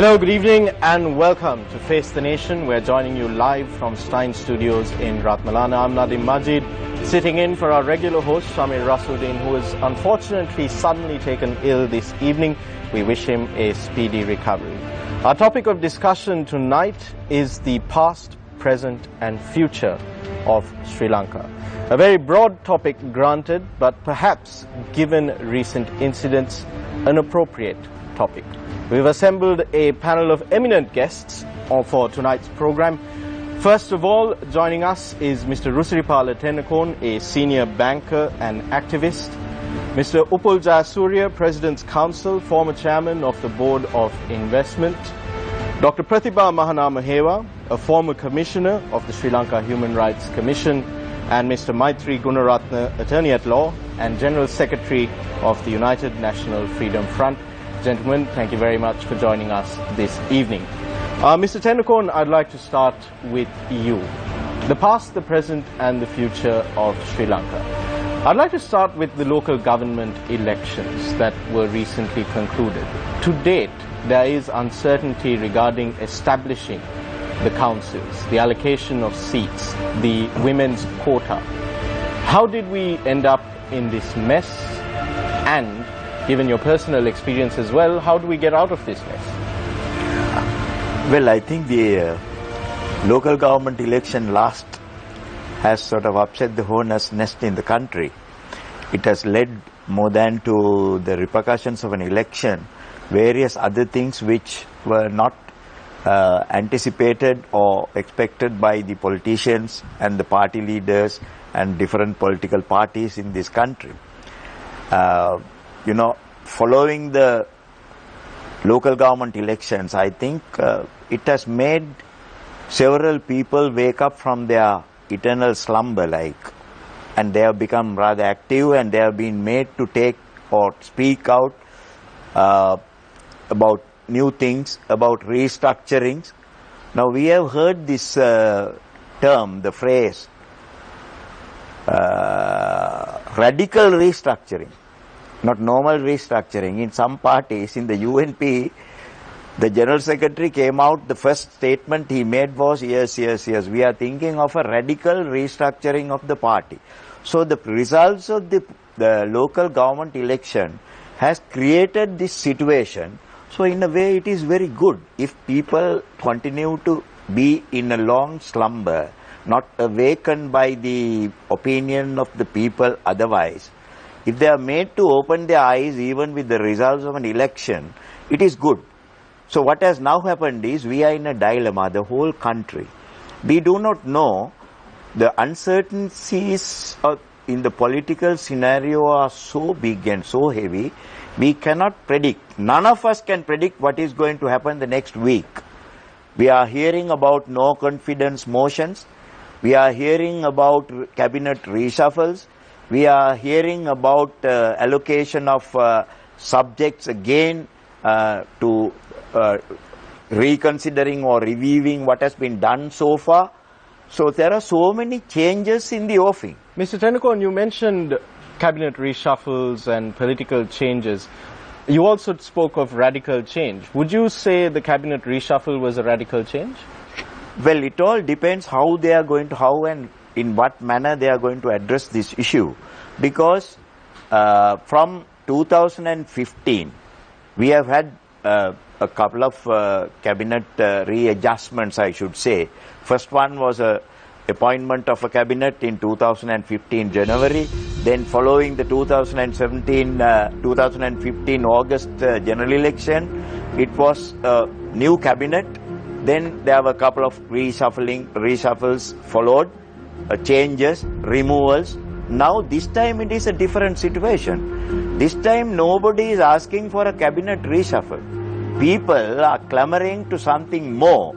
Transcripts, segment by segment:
Hello, good evening and welcome to Face the Nation. We're joining you live from Stein Studios in Ratmalana. I'm Nadim Majid, sitting in for our regular host, Shamir Rasuddin, who is unfortunately suddenly taken ill this evening. We wish him a speedy recovery. Our topic of discussion tonight is the past, present and future of Sri Lanka. A very broad topic granted, but perhaps, given recent incidents, an appropriate topic. We've assembled a panel of eminent guests for tonight's program. First of all, joining us is Mr. Rusiripala Tennakon, a senior banker and activist. Mr. Upul Jayasuriya, President's Counsel, former chairman of the Board of Investment. Dr. Pratibha Mahanamahewa, a former commissioner of the Sri Lanka Human Rights Commission. And Mr. Maitri Gunaratne, attorney at law and General Secretary of the United National Freedom Front. Gentlemen, thank you very much for joining us this evening. Mr. Tennakon, I'd like to start with you. The past, the present and the future of Sri Lanka. I'd like to start with the local government elections that were recently concluded. To date, there is uncertainty regarding establishing the councils, the allocation of seats, the women's quota. How did we end up in this mess? And given your personal experience as well, how do we get out of this mess? Well, I think the local government election last has sort of upset the hornet's nest in the country. It has led more than to the repercussions of an election, various other things which were not anticipated or expected by the politicians and the party leaders and different political parties in this country. Following the local government elections, I think it has made several people wake up from their eternal slumber, and they have become rather active and they have been made to take or speak out about new things, about restructurings. Now we have heard this term, the phrase, radical restructuring. Not normal restructuring. In some parties, in the UNP, the General Secretary came out, the first statement he made was, yes, we are thinking of a radical restructuring of the party. So the results of the local government election has created this situation. So in a way it is very good if people continue to be in a long slumber, not awakened by the opinion of the people otherwise. If they are made to open their eyes even with the results of an election, it is good. So what has now happened is we are in a dilemma, the whole country. We do not know, the uncertainties in the political scenario are so big and so heavy, we cannot predict. None of us can predict what is going to happen the next week. We are hearing about no confidence motions. We are hearing about cabinet reshuffles. We are hearing about allocation of subjects again to reconsidering or reviewing what has been done so far. So there are so many changes in the offing. Mr. Tennakon, you mentioned cabinet reshuffles and political changes. You also spoke of radical change. Would you say the cabinet reshuffle was a radical change? Well, it all depends how they are going to, how and in what manner they are going to address this issue. Because from 2015, we have had a couple of cabinet readjustments, I should say. First one was a appointment of a cabinet in 2015 January. Then following the 2015 August general election, it was a new cabinet. Then there were a couple of reshuffles followed, changes, removals. Now this time it is a different situation. This time nobody is asking for a cabinet reshuffle. People are clamoring to something more.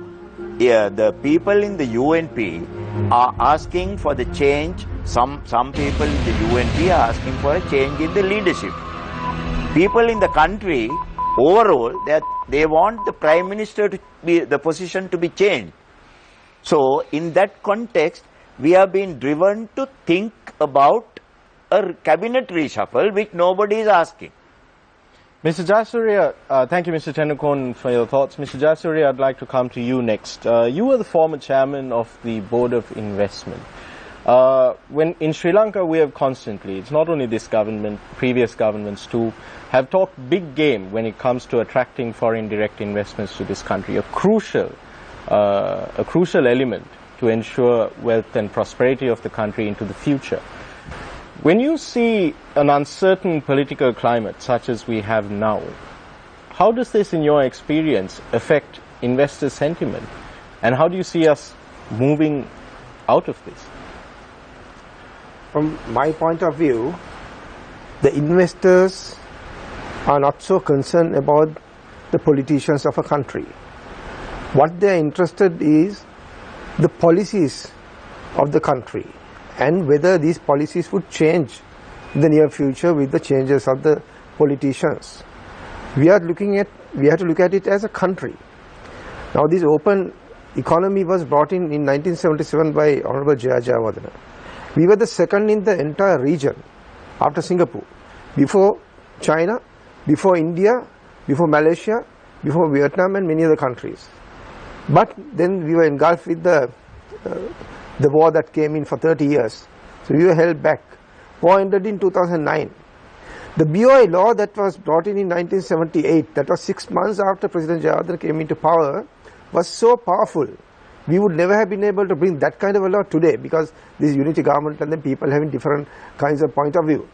The people in the UNP are asking for the change. Some people in the UNP are asking for a change in the leadership. People in the country overall, they want the Prime Minister to be, the position to be changed. So in that context, we have been driven to think about a cabinet reshuffle which nobody is asking. Mr. Jayasuriya, thank you, Mr. Tenukon, for your thoughts. Mr. Jayasuriya, I'd like to come to you next. You were the former chairman of the Board of Investment. When in Sri Lanka, we have constantly, it's not only this government, previous governments too, have talked big game when it comes to attracting foreign direct investments to this country, a crucial element to ensure wealth and prosperity of the country into the future. When you see an uncertain political climate such as we have now, how does this, in your experience, affect investor sentiment? And how do you see us moving out of this? From my point of view, the investors are not so concerned about the politicians of a country. What they are interested in is the policies of the country, and whether these policies would change in the near future with the changes of the politicians. We have to look at it as a country. Now, this open economy was brought in 1977 by Honorable Jayawardena. We were the second in the entire region after Singapore, before China, before India, before Malaysia, before Vietnam and many other countries. But then we were engulfed with the war that came in for 30 years. So we were held back. War ended in 2009. The BOI law that was brought in 1978, that was 6 months after President Jayawardena came into power, was so powerful. We would never have been able to bring that kind of a law today, because this unity government and then people having different kinds of point of view.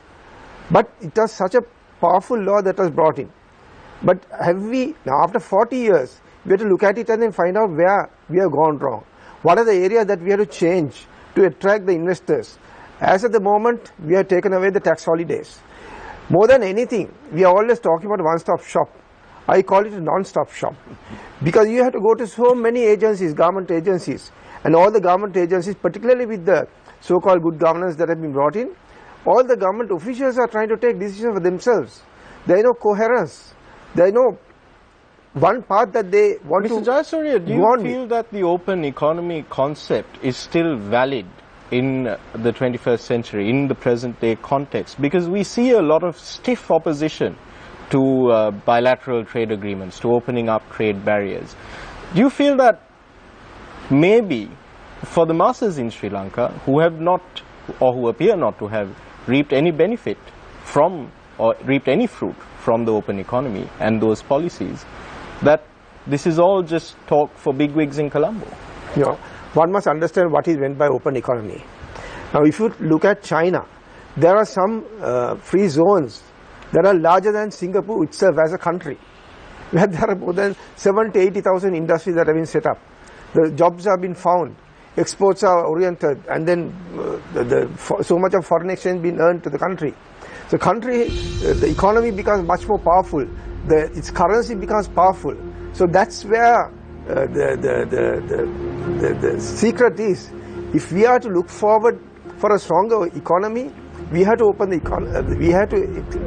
But it was such a powerful law that was brought in. But have we, now after 40 years, we have to look at it and then find out where we have gone wrong. What are the areas that we have to change to attract the investors? As at the moment, we have taken away the tax holidays. More than anything, we are always talking about one-stop shop. I call it a non-stop shop. Because you have to go to so many agencies, government agencies, and all the government agencies, particularly with the so-called good governance that have been brought in, all the government officials are trying to take decisions for themselves. There is no coherence. There is no one path that they want Mr. Jayasuriya, do you feel that the open economy concept is still valid in the 21st century, in the present day context? Because we see a lot of stiff opposition to bilateral trade agreements, to opening up trade barriers. Do you feel that maybe for the masses in Sri Lanka who have not, or who appear not to have reaped any benefit from, or reaped any fruit from the open economy and those policies, that this is all just talk for bigwigs in Colombo? You know, one must understand what is meant by open economy. Now, if you look at China, there are some free zones that are larger than Singapore itself as a country, where there are more than 70,000 to 80,000 industries that have been set up. The jobs have been found, exports are oriented, and then so much of foreign exchange been earned to the country. The country, the economy becomes much more powerful. Its currency becomes powerful. So that's where the secret is. If we are to look forward for a stronger economy, we have to open the economy. We have to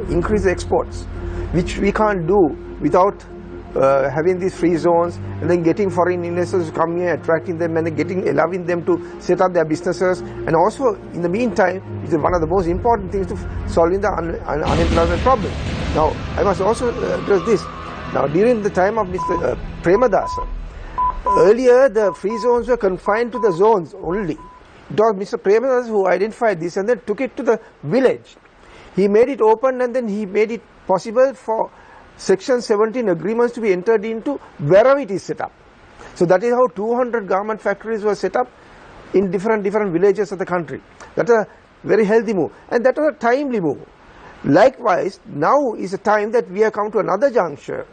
increase the exports, which we can't do without having these free zones and then getting foreign investors coming here, attracting them, and then allowing them to set up their businesses. And also, in the meantime, is one of the most important things to solving the unemployment problem. Now, I must also address this. Now, during the time of Mr. Premadasa, earlier the free zones were confined to the zones only. It was Mr. Premadasa who identified this and then took it to the village. He made it open, and then he made it possible for Section 17 agreements to be entered into wherever it is set up. So that is how 200 garment factories were set up in different villages of the country. That is a very healthy move, and that was a timely move. Likewise, now is a time that we have come to another juncture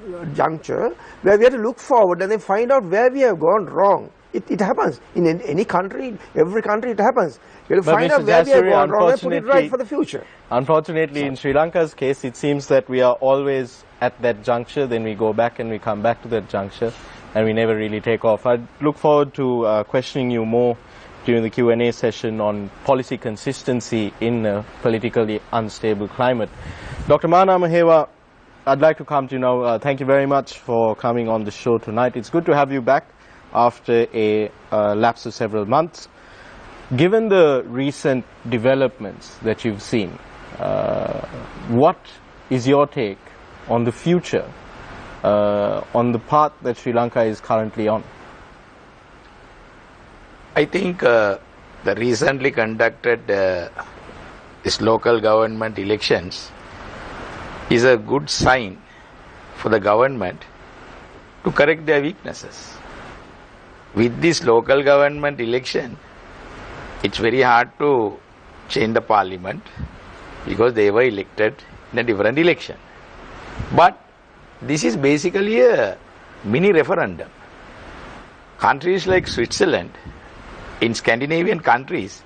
where we have to look forward and then find out where we have gone wrong. It happens in any country, every country it happens. We have to find out where we have gone wrong and put it right for the future. Unfortunately, in Sri Lanka's case, it seems that we are always at that juncture, then we go back and we come back to that juncture, and we never really take off. I look forward to questioning you more during the Q&A session on policy consistency in a politically unstable climate. Dr. Mana Mahewa, I'd like to come to you now. Thank you very much for coming on the show tonight. It's good to have you back after a lapse of several months. Given the recent developments that you've seen, what is your take on the future, on the path that Sri Lanka is currently on? I think the recently conducted this local government elections is a good sign for the government to correct their weaknesses. With this local government election, it's very hard to change the parliament because they were elected in a different election. But this is basically a mini referendum. Countries like Switzerland, in Scandinavian countries,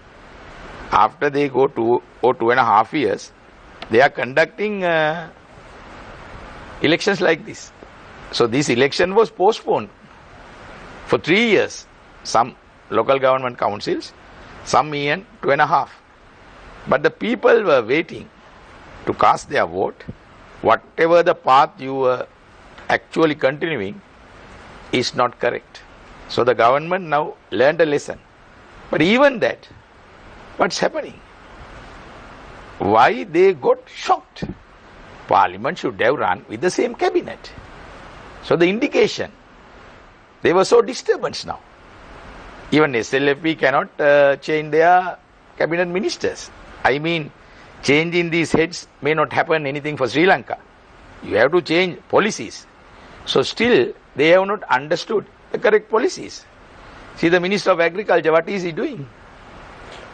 after they go 2 or 2.5 years, they are conducting elections like this. So this election was postponed for 3 years. Some local government councils, some even 2.5. But the people were waiting to cast their vote. Whatever the path you were actually continuing is not correct. So the government now learned a lesson. But even that, what's happening? Why they got shocked? Parliament should have run with the same cabinet. So the indication, they were so disturbed now. Even SLFP cannot change their cabinet ministers. I mean, changing these heads may not happen anything for Sri Lanka. You have to change policies. So still, they have not understood the correct policies. See the Minister of Agriculture, what is he doing?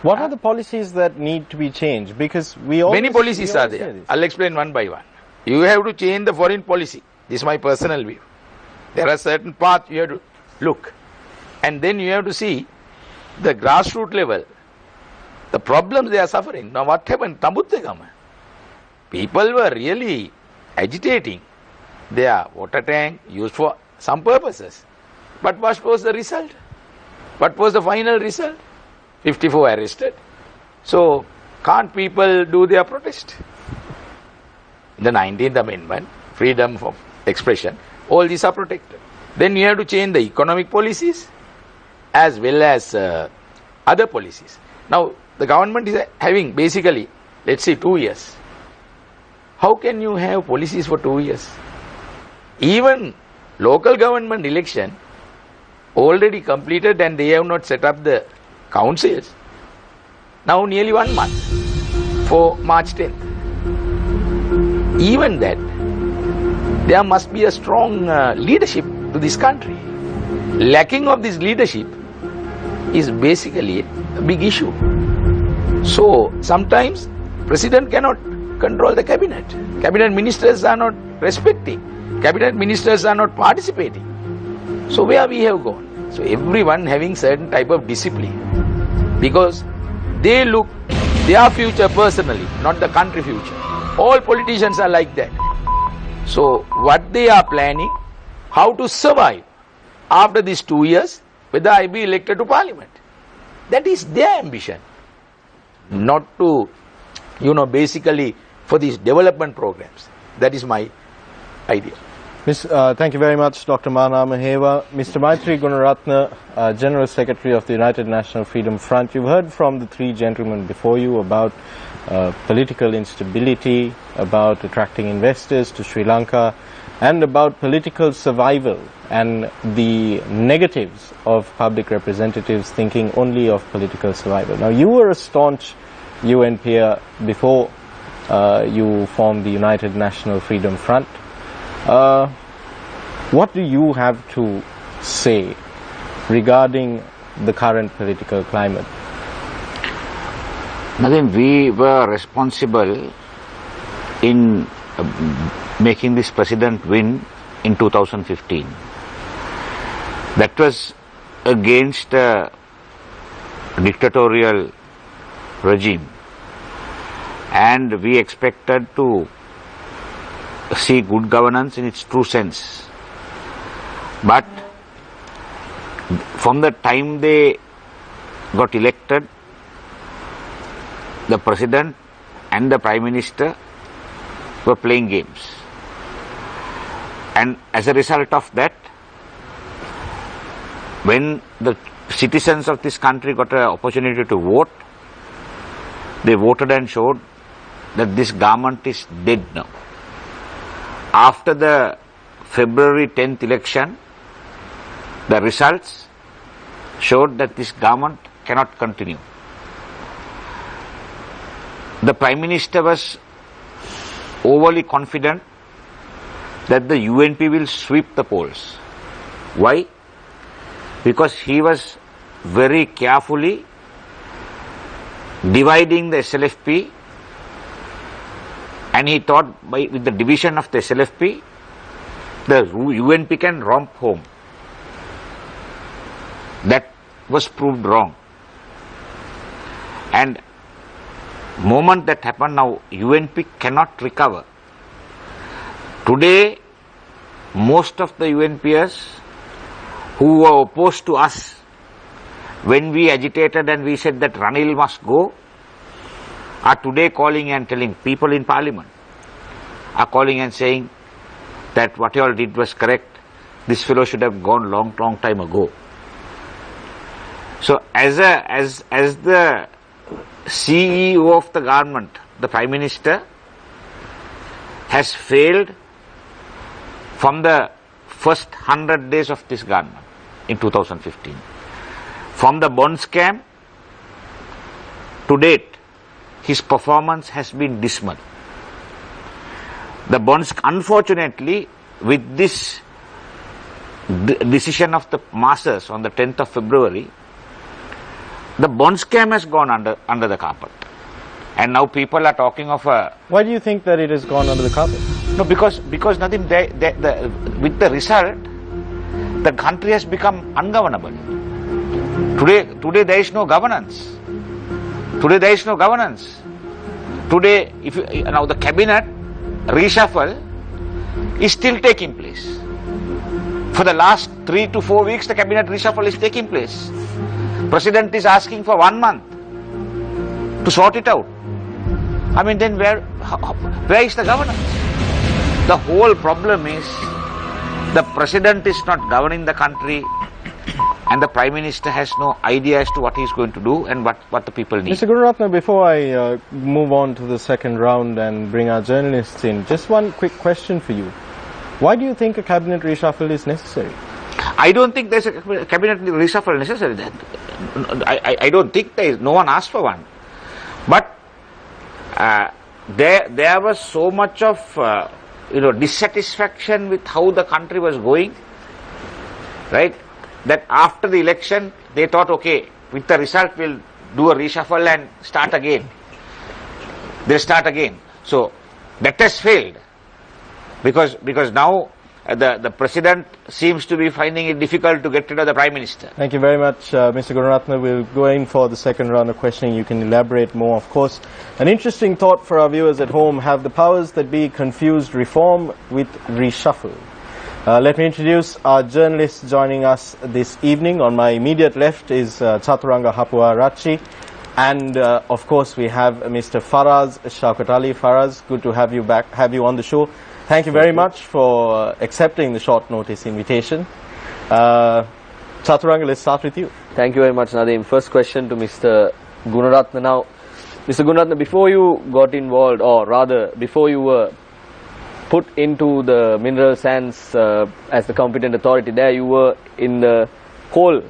What are the policies that need to be changed? Because we always... Many policies are there. I'll explain one by one. You have to change the foreign policy. This is my personal view. There are certain paths you have to look. And then you have to see the grassroots level, the problems they are suffering. Now what happened? Tambuttegama. People were really agitating their water tank used for some purposes. But what was the result? What was the final result? 54 arrested. So can't people do their protest? In the 19th Amendment, freedom of expression, all these are protected. Then you have to change the economic policies as well as other policies. Now the government is having basically, let's say 2 years. How can you have policies for 2 years? Even local government election already completed and they have not set up the councils. Now nearly 1 month for March 10th. Even that, there must be a strong leadership to this country. Lacking of this leadership is basically a big issue. So sometimes President cannot control the cabinet. Cabinet ministers are not respecting. Cabinet ministers are not participating. So where we have gone? So everyone having certain type of discipline. Because they look their future personally, not the country future. All politicians are like that. So what they are planning, how to survive after these 2 years, whether I be elected to parliament. That is their ambition. Not to, basically for these development programs. That is my idea. Thank you very much, Dr. Mana Maheva. Mr. Maitri Gunaratne, General Secretary of the United National Freedom Front. You've heard from the three gentlemen before you about political instability, about attracting investors to Sri Lanka, and about political survival and the negatives of public representatives thinking only of political survival. Now, you were a staunch UN peer before you formed the United National Freedom Front. What do you have to say regarding the current political climate? I think we were responsible in making this president win in 2015. That was against a dictatorial regime, and we expected to see good governance in its true sense. But from the time they got elected, the president and the prime minister were playing games. And as a result of that, when the citizens of this country got an opportunity to vote, they voted and showed that this government is dead now. after the February 10th election, the results showed that this government cannot continue. The Prime Minister was overly confident that the UNP will sweep the polls. Why? Because he was very carefully dividing the SLFP, and he thought with the division of the SLFP, the UNP can romp home. That was proved wrong. And moment that happened, now UNP cannot recover. Today, most of the UNPers who were opposed to us when we agitated and we said that Ranil must go, are today calling and telling, people in parliament are calling and saying that what you all did was correct, this fellow should have gone long time ago. So as the CEO of the government, the Prime Minister has failed from the first 100 days of this government in 2015. From the bond scam to date, his performance has been dismal. The bonds, unfortunately, with this decision of the masses on the 10th of February, the bond scam has gone under the carpet. And now people are talking of a... Why do you think that it has gone under the carpet? No, because Nadeem, with the result, the country has become ungovernable. Today there is no governance. Today, now the cabinet reshuffle is still taking place. For the last 3 to 4 weeks, the cabinet reshuffle is taking place. President is asking for 1 month to sort it out. I mean, then where is the governance? The whole problem is the president is not governing the country, and the Prime Minister has no idea as to what he is going to do and what the people need. Mr. Gunaratne, before I move on to the second round and bring our journalists in, just one quick question for you. Why do you think a cabinet reshuffle is necessary? I don't think there's a cabinet reshuffle necessary. I don't think there is. No one asked for one. But there was so much of dissatisfaction with how the country was going, right? That after the election, they thought, okay, with the result, we'll do a reshuffle and start again. They'll start again. So that has failed because now the president seems to be finding it difficult to get rid of the Prime Minister. Thank you very much, Mr. Gunaratne. We'll go in for the second round of questioning. You can elaborate more, of course. An interesting thought for our viewers at home: have the powers that be confused reform with reshuffle? Let me introduce our journalists joining us this evening. On my immediate left is Chaturanga Hapua Rachi, and of course we have Mr. Faraz Shaukat Ali. Faraz, good to have you on the show. Thank you very much for accepting the short notice invitation. Chaturanga, let's start with you. Thank you very much, Nadeem. First question to Mr. Gunaratne. Now, Mr. Gunaratne, before you got involved, or rather before you were put into the mineral sands as the competent authority there, you were in the coal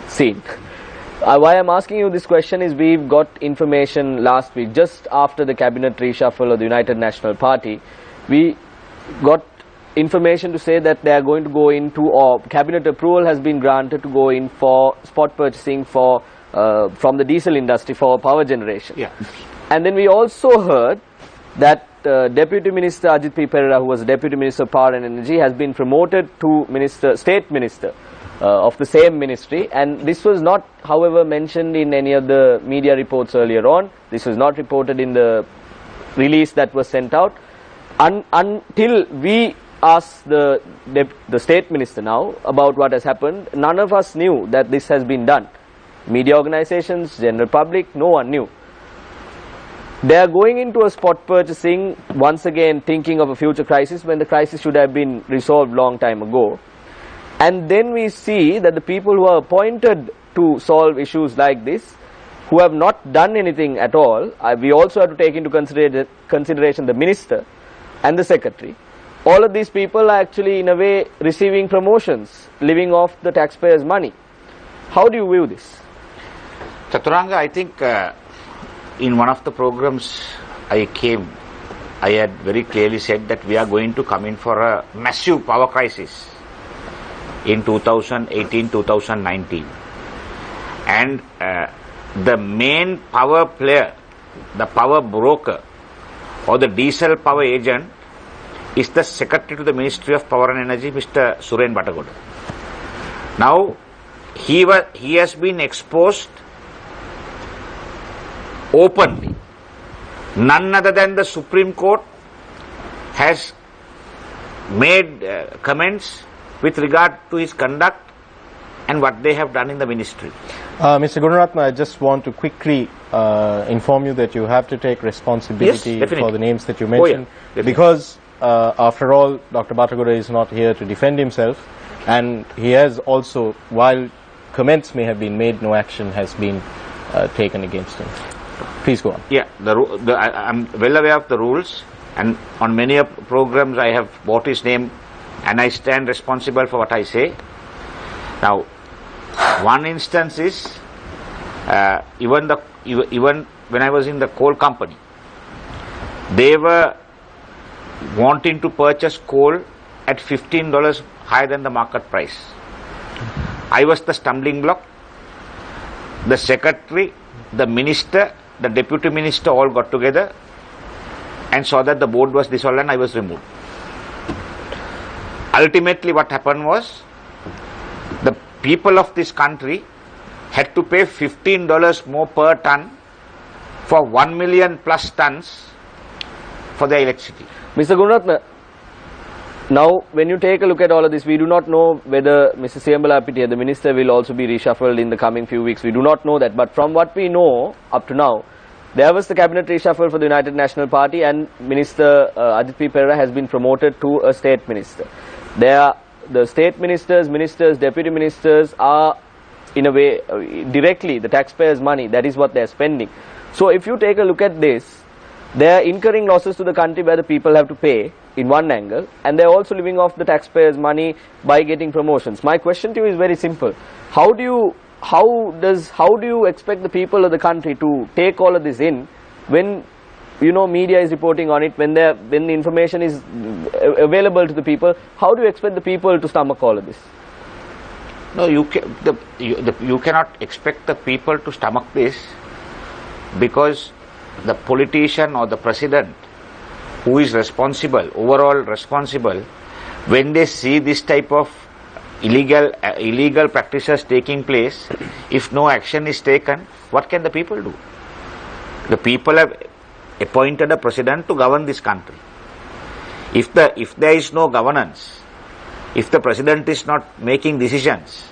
scene. Why I'm asking you this question is we've got information last week, just after the cabinet reshuffle of the United National Party. We got information to say that they are going to go into, or cabinet approval has been granted to go in for spot purchasing for from the diesel industry for power generation. Yeah. And then we also heard that Deputy Minister Ajit P. Perera, who was Deputy Minister of Power and Energy, has been promoted to State Minister of the same ministry, and this was not, however, mentioned in any of the media reports earlier on. This was not reported in the release that was sent out. Until we asked the State Minister now about what has happened, none of us knew that this has been done. Media organizations, general public, no one knew. They are going into a spot purchasing, once again thinking of a future crisis when the crisis should have been resolved long time ago. And then we see that the people who are appointed to solve issues like this, who have not done anything at all, we also have to take into consideration the minister and the secretary. all of these people are actually in a way receiving promotions, living off the taxpayers' money. How do you view this? Chaturanga, I think in one of the programs I had very clearly said that we are going to come in for a massive power crisis in 2018-2019. And the main power player, the power broker or the diesel power agent is the Secretary to the Ministry of Power and Energy, Mr. Suren Batagoda. Now, he has been exposed openly. None other than the Supreme Court has made comments with regard to his conduct and what they have done in the ministry. Mr. Gunaratna, I just want to quickly inform you that you have to take responsibility for the names that you mentioned, because after all, Dr. Batagoda is not here to defend himself, and he has also, while comments may have been made, no action has been taken against him. Please go on. Yeah, I'm well aware of the rules, and on many programs I have brought his name and I stand responsible for what I say. Now, one instance is even when I was in the coal company, they were wanting to purchase coal at $15 higher than the market price. I was the stumbling block. The secretary, the minister, the deputy minister all got together and saw that the board was dissolved and I was removed. Ultimately what happened was, the people of this country had to pay $15 more per ton for 1 million plus tons for their electricity. Mr. Gunaratna, now when you take a look at all of this, we do not know whether Mr. Siyambala Apitiya, the minister, will also be reshuffled in the coming few weeks. We do not know that, but from what we know up to now, there was the cabinet reshuffle for the United National Party, and Minister Ajit P. Perera has been promoted to a state minister. The state ministers, deputy ministers are in a way directly the taxpayers' money. That is what they are spending. So if you take a look at this, they are incurring losses to the country where the people have to pay in one angle, and they are also living off the taxpayers' money by getting promotions. My question to you is very simple. How do you expect the people of the country to take all of this in when media is reporting on it, when the information is available to the people? How do you expect the people to stomach all of this? No, you cannot expect the people to stomach this, because the politician or the president who is responsible, overall responsible, when they see this type of illegal practices taking place, if no action is taken, what can the people do? The people have appointed a president to govern this country. If there is no governance, if the president is not making decisions,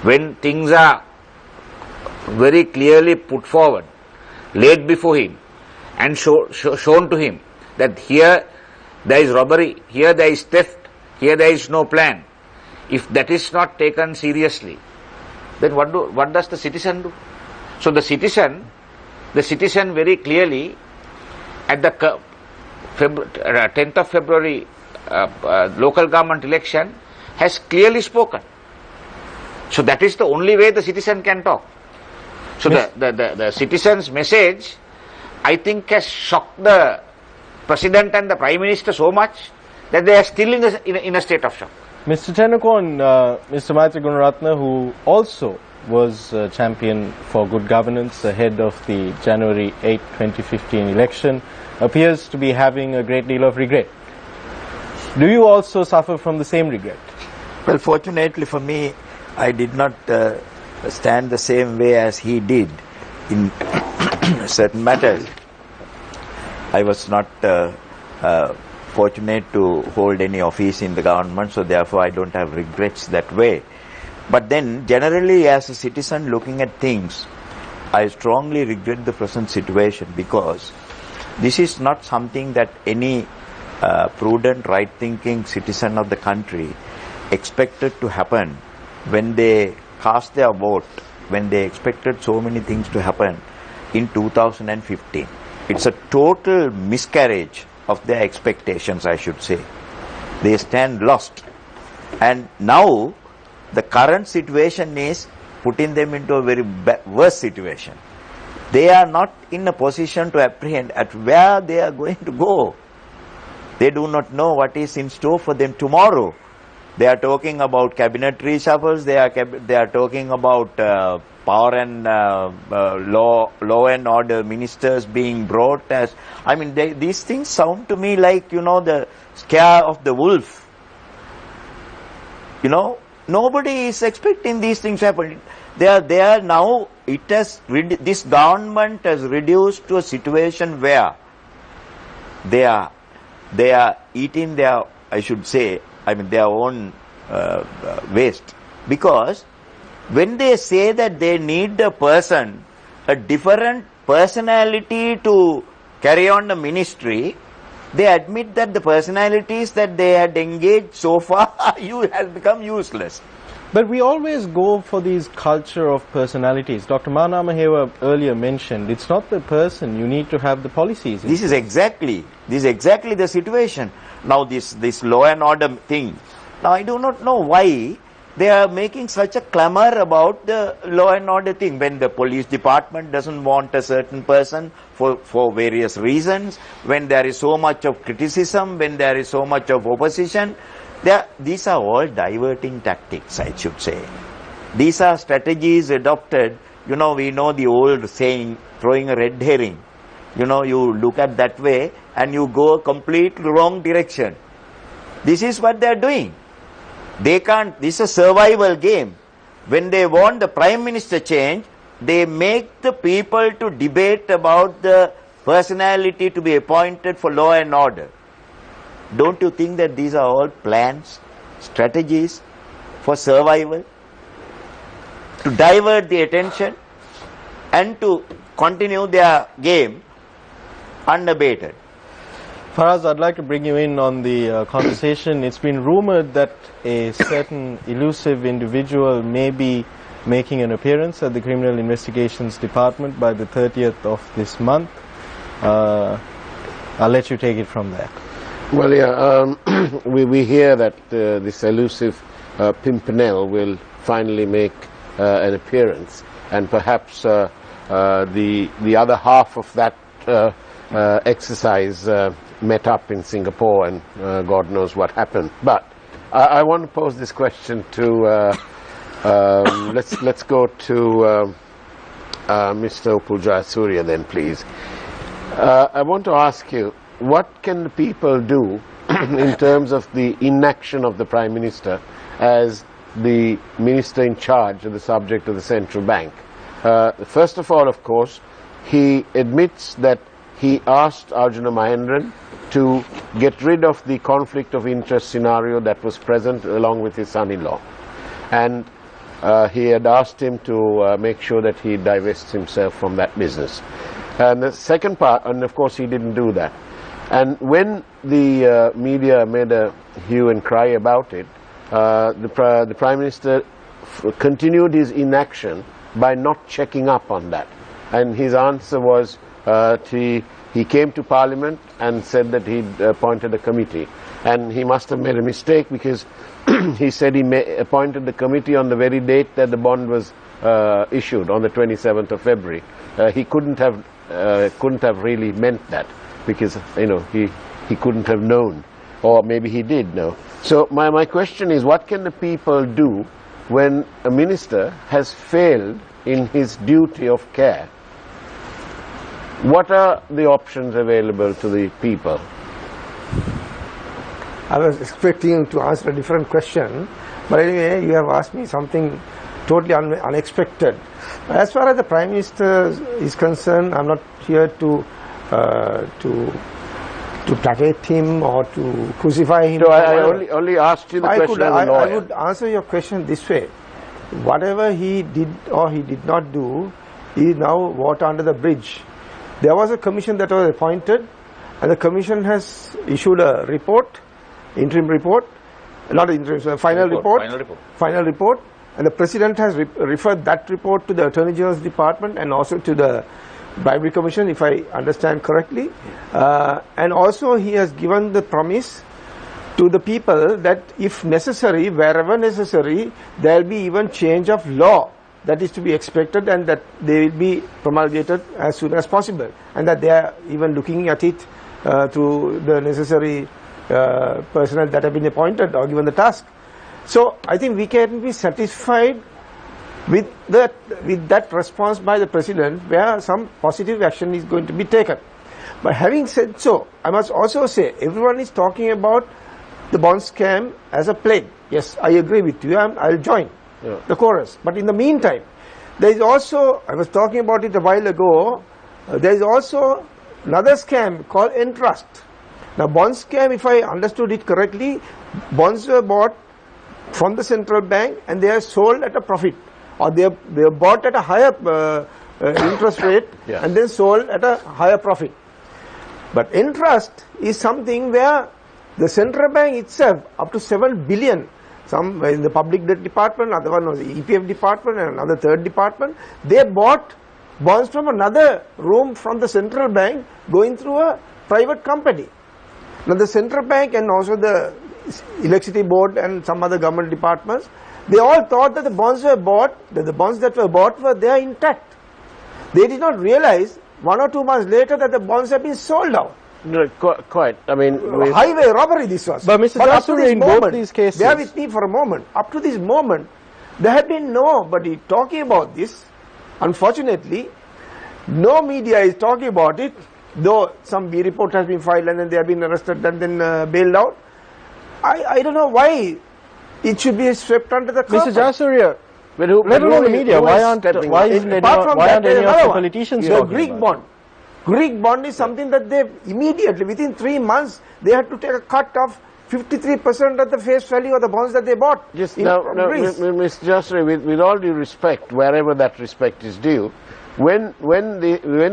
when things are very clearly put forward, laid before him and shown to him that here there is robbery, here there is theft, here there is no plan, if that is not taken seriously, then what does the citizen do? So the citizen very clearly at the 10th of February local government election has clearly spoken. So that is the only way the citizen can talk. So the citizen's message, I think, has shocked the president and the prime minister so much that they are still in a state of shock. Mr. Tenukon, Mr. Maitri Gunaratna, who also was champion for good governance ahead of the January 8, 2015 election, appears to be having a great deal of regret. Do you also suffer from the same regret? Well, fortunately for me, I did not stand the same way as he did in certain matters. I was not fortunate to hold any office in the government, so therefore I don't have regrets that way. But then generally, as a citizen looking at things, I strongly regret the present situation, because this is not something that any prudent, right-thinking citizen of the country expected to happen when they cast their vote, when they expected so many things to happen in 2015. It's a total miscarriage of their expectations, I should say. They stand lost. And now the current situation is putting them into a very worse situation. They are not in a position to apprehend at where they are going to go. They do not know what is in store for them tomorrow. They are talking about cabinet reshuffles. They are talking about power and law and order ministers being brought as. I mean, these things sound to me like, you know, the scare of the wolf. You know, nobody is expecting these things to happen. They are now. This government has reduced to a situation where they are eating their, I should say, their own waste. Because when they say that they need a different personality to carry on the ministry, they admit that the personalities that they had engaged so far has become useless. But we always go for these culture of personalities. Dr. Manamahewa earlier mentioned, it's not the person, you need to have the policies. This is exactly the situation. Now this law and order thing. Now I do not know why they are making such a clamor about the law and order thing when the police department doesn't want a certain person for various reasons, when there is so much of criticism, when there is so much of opposition. These are all diverting tactics, I should say. These are strategies adopted. You know, we know the old saying, throwing a red herring. You know, you look at that way and you go a completely wrong direction. This is what they are doing. They can't, this is a survival game. When they want the Prime Minister change, they make the people to debate about the personality to be appointed for law and order. Don't you think that these are all plans, strategies for survival? To divert the attention and to continue their game unabated. Faraz, I'd like to bring you in on the conversation. It's been rumored that a certain elusive individual may be making an appearance at the Criminal Investigations Department by the 30th of this month. I'll let you take it from there. Well, yeah, we hear that this elusive Pimpernel will finally make an appearance, and perhaps the other half of that exercise met up in Singapore, and God knows what happened. But I want to pose this question to let's go to Mr. Upul Jayasuriya then, please. I want to ask you, what can the people do in terms of the inaction of the Prime Minister as the Minister in charge of the subject of the Central Bank? First of all, of course, he admits that he asked Arjuna Mahendran to get rid of the conflict of interest scenario that was present along with his son-in-law. And he had asked him to make sure that he divests himself from that business. And the second part, and of course he didn't do that. And when the media made a hue and cry about it, the Prime Minister continued his inaction by not checking up on that. And his answer was he came to Parliament and said that he'd appointed a committee. And he must have made a mistake, because he said he appointed the committee on the very date that the bond was issued, on the 27th of February. He couldn't have really meant that, because he couldn't have known, or maybe he did know. So my question is, what can the people do when a minister has failed in his duty of care? What are the options available to the people? I was expecting you to answer a different question, but anyway, you have asked me something totally unexpected. As far as the Prime Minister is concerned, I'm not here to placate him or to crucify him. So I only asked you the question as a lawyer. I would answer your question this way. Whatever he did or he did not do is now water under the bridge. There was a commission that was appointed, and the commission has issued a report, interim report, not interim, final report, and the President has referred that report to the Attorney General's Department and also to the Bribery Commission, if I understand correctly. And also he has given the promise to the people that if necessary, wherever necessary, there will be even change of law that is to be expected, and that they will be promulgated as soon as possible, and that they are even looking at it through the necessary personnel that have been appointed or given the task. So I think we can be satisfied with that response by the President, where some positive action is going to be taken. But having said so, I must also say, everyone is talking about the bond scam as a plague. Yes, I agree with you, I'll join the chorus. But in the meantime, there is also, I was talking about it a while ago, there is also another scam called entrust. Now, bond scam, if I understood it correctly, bonds were bought from the central bank and they are sold at a profit, or they are bought at a higher interest rate and then sold at a higher profit. But entrust is something where the central bank itself, up to 7 billion, some in the public debt department, other one was the EPF department and another third department, they bought bonds from another room from the central bank going through a private company. Now the central bank and also the electricity board and some other government departments, they all thought that the bonds were bought, that the bonds that were bought were there intact. They did not realize 1 or 2 months later that the bonds have been sold out. No, quite. I mean, highway robbery this was. But Mr. Jasuri, in both these cases, bear with me for a moment. Up to this moment, there had been nobody talking about this. Unfortunately, no media is talking about it, though some B report has been filed and then they have been arrested and then bailed out. I don't know why it should be swept under the carpet. Mr. Jasuri, let alone the media, why aren't any of the politicians talking Greek about bond? Greek bond is something that they immediately, within 3 months, they had to take a cut of 53% of the face value of the bonds that they bought. Just now, Mr. Jasuri, with all due respect, wherever that respect is due, when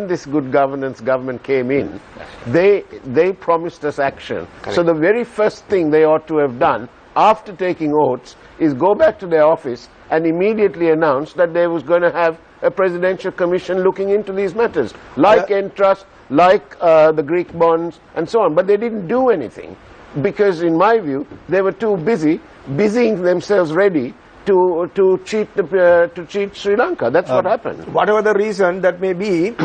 this good governance government came in, they promised us action. Correct. So the very first thing they ought to have done after taking oaths is go back to their office and immediately announce that they was going to have a presidential commission looking into these matters, like entrust, like the Greek bonds, and so on. But they didn't do anything because, in my view, they were too busying themselves ready to cheat Sri Lanka. That's what happened. Whatever the reason that may be,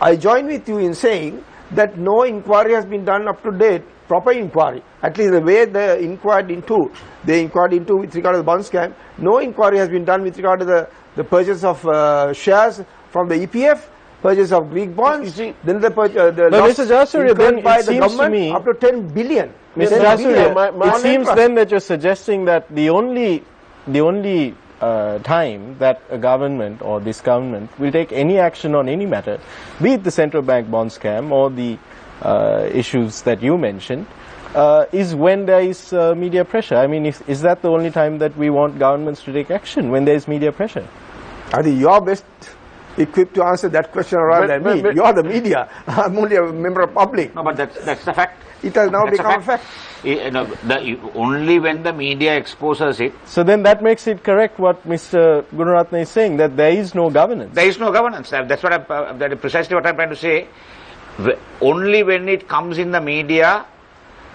I join with you in saying that no inquiry has been done up to date, proper inquiry. At least the way they inquired into with regard to the bond scam, no inquiry has been done with regard to the purchase of shares from the EPF, purchase of Greek bonds, then the loss Mr. Jasuri, then by it the seems government to me, up to 10 billion. Mr. Jasuri, it seems then that you're suggesting that the only time that a government or this government will take any action on any matter, be it the central bank bond scam or the issues that you mentioned, is when there is media pressure. I mean, is that the only time that we want governments to take action, when there is media pressure? I think you're best equipped to answer that question rather than me. You're the media. I'm only a member of public. No, but that's the fact. It has now become a fact. Only when the media exposes it. So then that makes it correct what Mr. Gunaratne is saying, that there is no governance. There is no governance. That's what that is precisely what I'm trying to say. Only when it comes in the media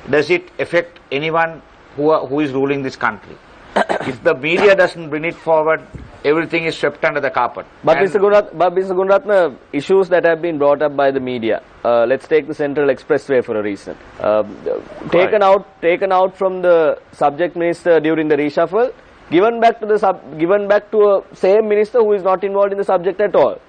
does it affect anyone who is ruling this country. If the media doesn't bring it forward, everything is swept under the carpet. But Mr. Gunaratne, issues that have been brought up by the media, let's take the Central Expressway for a reason. Taken out from the subject minister during the reshuffle, given back to a same minister who is not involved in the subject at all.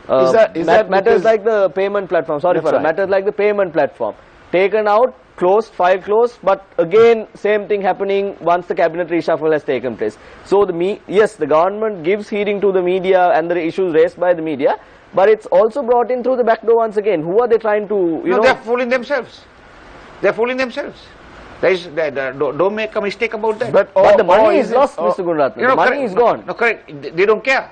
Matters like the payment platform. Matters like the payment platform. Taken out, closed, file closed, but again same thing happening once the cabinet reshuffle has taken place. So yes, the government gives heeding to the media and the issues raised by the media, but it's also brought in through the back door once again. Who are they trying to, they're fooling themselves. They're fooling themselves. Don't make a mistake about that. But the money is lost, Mr. Gunaratne. The money is gone. No, correct. They don't care.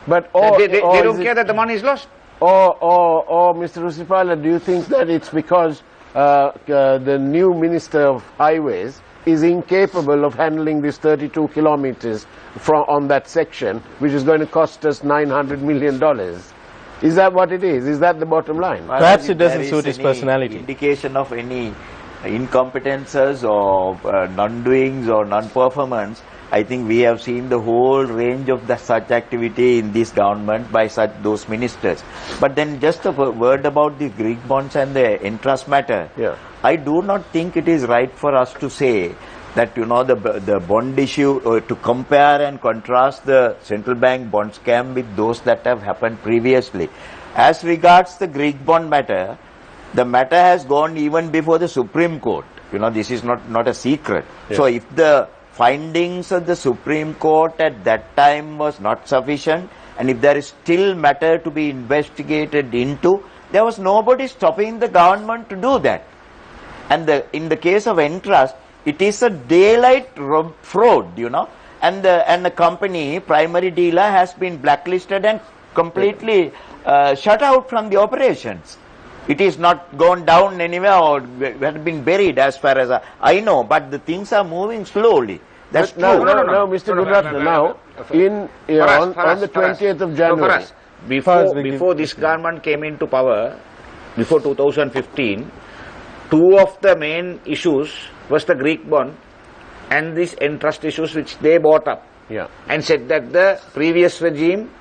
But they don't care that the money is lost. Or Mr. Rusipala, do you think that it's because the new Minister of Highways is incapable of handling this 32 kilometers on that section, which is going to cost us $900 million? Is that what it is? Is that the bottom line? Perhaps it doesn't suit his personality. Indication of any incompetences or non-doings or non-performance, I think we have seen the whole range of such activity in this government by those ministers. But then just a word about the Greek bonds and the entrust matter. Yeah. I do not think it is right for us to say that, the bond issue, to compare and contrast the central bank bond scam with those that have happened previously. As regards the Greek bond matter, the matter has gone even before the Supreme Court. This is not a secret. Yeah. So if the findings of the Supreme Court at that time was not sufficient, and if there is still matter to be investigated into, there was nobody stopping the government to do that. And in the case of entrust, it is a daylight fraud, and the company, primary dealer, has been blacklisted and completely shut out from the operations. It is not gone down anywhere or had been buried as far as I know, but the things are moving slowly. That's true. No, Mr. Gunaratne, now, on the 20th of January, before this government came into power, before 2015, two of the main issues was the Greek bond and these entrust issues which they brought up, and said that the previous regime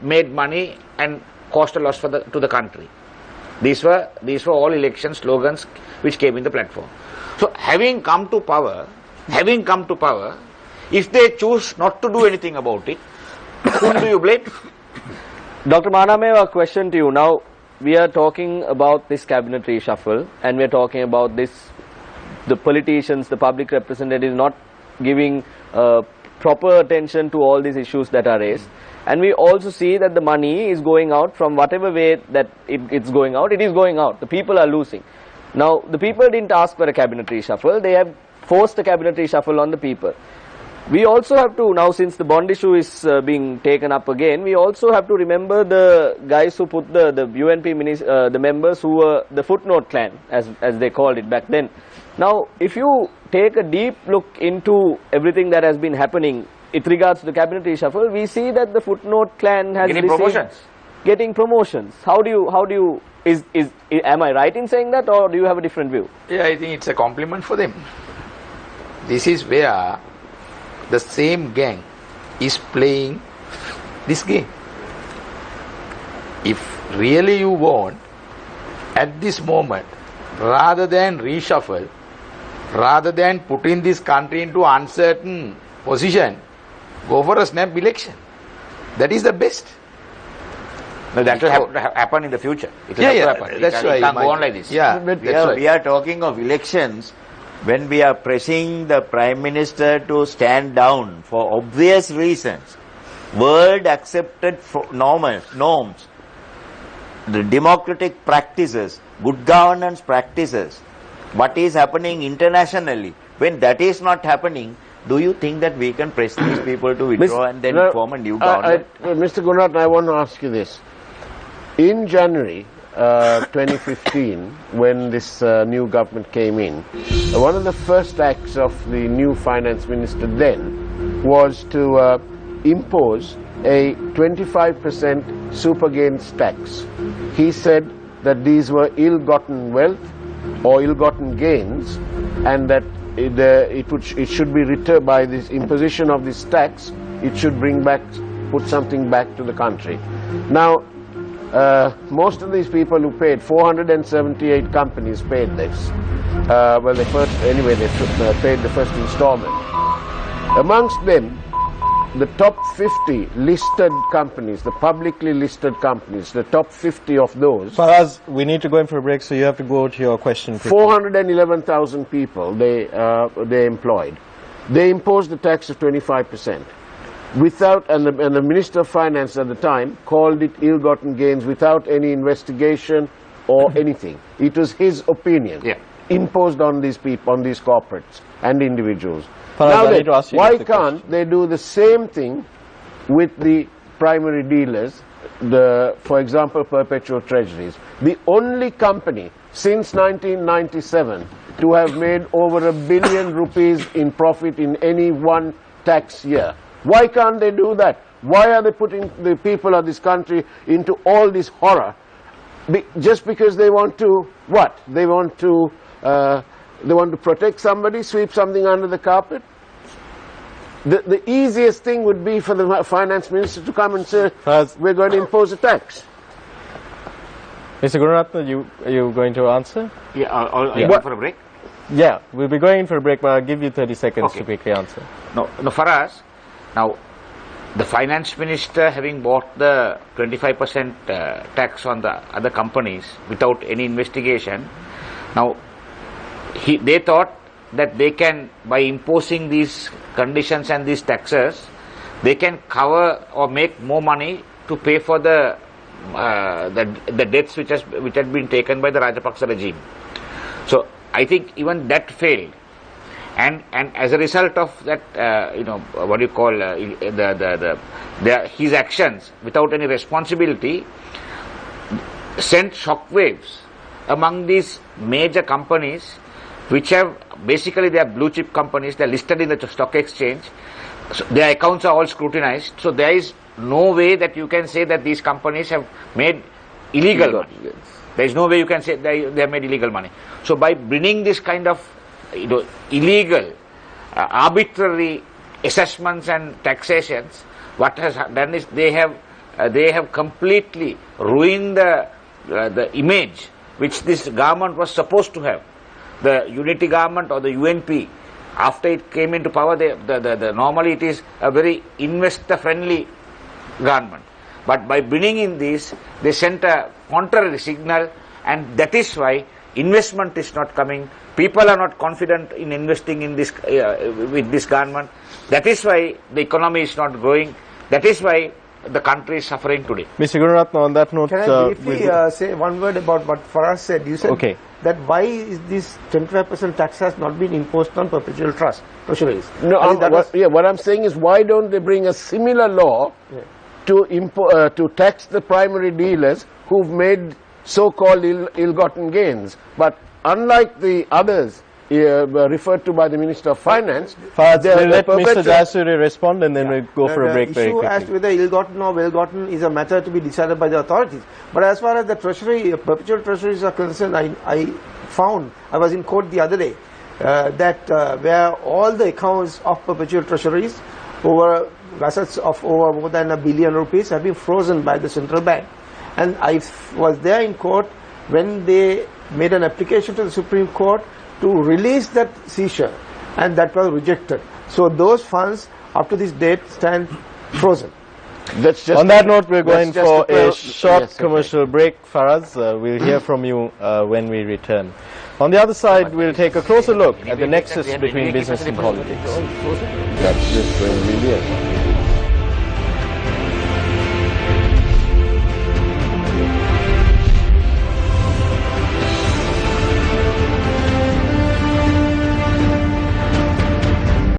made money and caused a loss to the country. These were all election slogans which came in the platform. So having come to power, if they choose not to do anything about it, whom do you blame? Dr. Maname, a question to you. Now, we are talking about this cabinet reshuffle, and we are talking about the politicians, the public representatives not giving proper attention to all these issues that are raised. And we also see that the money is going out from whatever way that it's going out, it is going out. The people are losing. Now, the people didn't ask for a cabinet reshuffle, they have forced a cabinet reshuffle on the people. We also have to, now since the bond issue is being taken up again, we also have to remember the guys who put the UNP the members who were the footnote clan, as they called it back then. Now, if you take a deep look into everything that has been happening with regards to the cabinet reshuffle, we see that the footnote clan has getting promotions. How do you am I right in saying that, or do you have a different view? Yeah, I think it's a compliment for them. This is where the same gang is playing this game. If really you want, at this moment, rather than reshuffle, rather than putting this country into uncertain position, go for a snap election. That is the best. No, that will happen in the future. It will happen. That's why it can't go on like this. Yeah, we are talking of elections when we are pressing the Prime Minister to stand down for obvious reasons. World accepted norms, the democratic practices, good governance practices, what is happening internationally. When that is not happening, do you think that we can press these people to withdraw and then form a new government? Mr. Gunaratne, I want to ask you this. In January 2015, when this new government came in, one of the first acts of the new finance minister then was to impose a 25% super gains tax. He said that these were ill-gotten wealth or ill-gotten gains, and that it should be returned by this imposition of this tax. It should put something back to the country. Now, most of these people who paid, 478 companies paid this. They paid the first installment. Amongst them, the top 50 listed companies, the publicly listed companies, the top 50 of those. Faraz, we need to go in for a break, so you have to go to your question. 411,000 people they employed. They imposed a tax of 25%. And the Minister of Finance at the time called it ill-gotten gains without any investigation or anything. It was his opinion imposed on these people, on these corporates and individuals. Now then, why can't they do the same thing with the primary dealers, for example, perpetual treasuries? The only company since 1997 to have made over ₹1 billion in profit in any one tax year. Why can't they do that? Why are they putting the people of this country into all this horror? Just because they want to, what? They want to they want to protect somebody, sweep something under the carpet. The easiest thing would be for the finance minister to come and say, we're going to impose a tax. Mr. Gunaratna, are you going to answer? Yeah, are you going for a break? Yeah, we'll be going in for a break, but I'll give you 30 seconds to quickly answer. No, for us, now, the finance minister having bought the 25% tax on the other companies without any investigation, now, they thought that they can, by imposing these conditions and these taxes, they can cover or make more money to pay for the debts which had been taken by the Rajapaksa regime. So I think even that failed, and as a result of that, what do you call his actions without any responsibility sent shockwaves among these major companies, which have basically, they are blue chip companies, they are listed in the stock exchange, so their accounts are all scrutinized, so there is no way that you can say that these companies have made illegal money. Yes. There is no way you can say they have made illegal money. So by bringing this kind of illegal, arbitrary assessments and taxations, what has done is they have completely ruined the image which this government was supposed to have. The unity government or the UNP, after it came into power, normally it is a very investor-friendly government. But by bringing in this, they sent a contrary signal, and that is why investment is not coming. People are not confident in investing in this with this government. That is why the economy is not growing. That is why the country is suffering today. Mr. Gunaratna, on that note, can I briefly say one word about what Faraz said? You said that why is this 25% tax has not been imposed on perpetual treasuries? No, what I'm saying is, why don't they bring a similar law to tax the primary dealers who've made so-called ill-gotten gains? But unlike the others referred to by the Minister of Finance, we'll let Mr. Jayasuri respond, and then we'll go for a break very quickly. The issue as to whether ill-gotten or well-gotten is a matter to be decided by the authorities. But as far as the treasury, perpetual treasuries are concerned, I was in court the other day, that where all the accounts of perpetual treasuries over assets of over more than ₹1 billion have been frozen by the central bank. And I was there in court when they made an application to the Supreme Court to release that seizure, and that was rejected. So those funds up to this date stand frozen. On that note, we're going for a short commercial break. Faraz, we'll hear from you when we return. On the other side, we'll take a closer look at the nexus between business and politics. That's just $1 million.